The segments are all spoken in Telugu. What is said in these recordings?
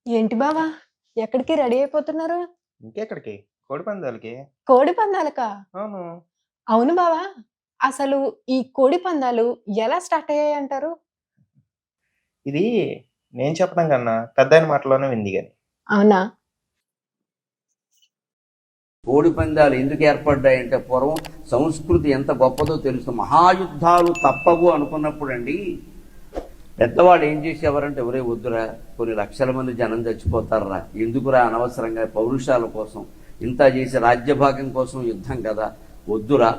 ఏంటి బావా? ఎక్కడికి రెడీ అయిపోతున్నారు? ఇంకెక్కడికి? కోడిపందాలకి. కోడి పందాలకా? అవును. అవును బావా. అసలు ఈ కోడి పందాలు ఎలా స్టార్ట్ అయ్యాయంటారు? ఇది నేను చెప్పడం కన్నా పెద్దాయన మాటల్లోనే వింది గాని. అవునా? కోడి పందాలు ఎందుకు ఏర్పడ్డాయంటే పూర్వం సంస్కృతి ఎంత గొప్పదో తెలుసు. మహాయుద్ధాలు తప్పవు అనుకున్నప్పుడండి పెద్దవాడు ఏం చేసేవారంటే ఎవరే వద్దురా, కొన్ని లక్షల మంది జనం చచ్చిపోతారా, ఎందుకురా అనవసరంగా పౌరుషాల కోసం ఇంత చేసి రాజ్యభాగం కోసం యుద్ధం కదా, వద్దురా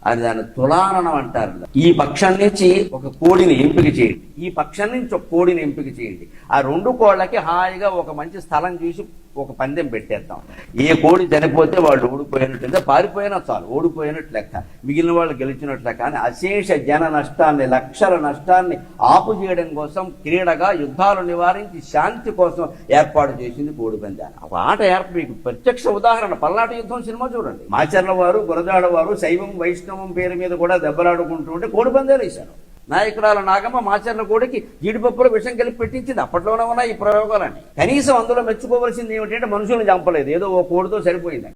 అని దాన్ని తులాననం అంటారు. ఈ పక్షం నుంచి ఒక కోడిని ఎంపిక చేయండి, ఈ పక్షం నుంచి ఒక కోడిని ఎంపిక చేయండి. ఆ రెండు కోళ్ళకి హాయిగా ఒక మంచి స్థలం చూసి ఒక పందెం పెట్టేద్దాం. ఏ కోడి చనిపోతే వాళ్ళు ఓడిపోయినట్టు, పారిపోయినా చాలు ఓడిపోయినట్టు లెక్క, మిగిలిన వాళ్ళు గెలిచినట్లే. కానీ అశేష జన నష్టాన్ని, లక్షల నష్టాన్ని ఆపు చేయడం కోసం, క్రీడగా యుద్ధాలు నివారించి శాంతి కోసం ఏర్పాటు చేసింది కోడి పందాలు. ఒక ఆట మీకు ప్రత్యక్ష ఉదాహరణ పల్నాటి యుద్ధం సినిమా చూడండి. మాచర్ల వారు, గురజాడ వారు శైవం వైష్ణవం పేరు మీద కూడా దెబ్బలాడుకుంటూ ఉంటే కోడి పందాలు వేశారు. నాయకురాల నాగమ్మ మాచర్ల కోడికి జీడిపప్పులో విషం కలిపి పెట్టించింది. అప్పట్లోనే ఉన్నాయి ఈ ప్రయోగాలని. కనీసం అందులో మెచ్చుకోవాల్సింది ఏమిటంటే మనుషులను చంపలేదు, ఏదో ఓ కోడితో సరిపోయింది.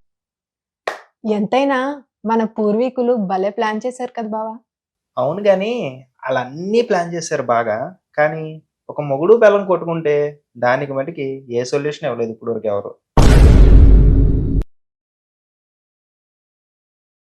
ఎంతైనా మన పూర్వీకులు భలే ప్లాన్ చేశారు కదా బావా! అవును గాని ఆళ్ళన్నీ ప్లాన్ చేశారు బాగా. కానీ ఒక మొగుడు, పెళ్ళాం కొట్టుకుంటే దానికి మటికి ఏ సొల్యూషన్ ఇవ్వలేదు ఇప్పటి వరకు ఎవరు.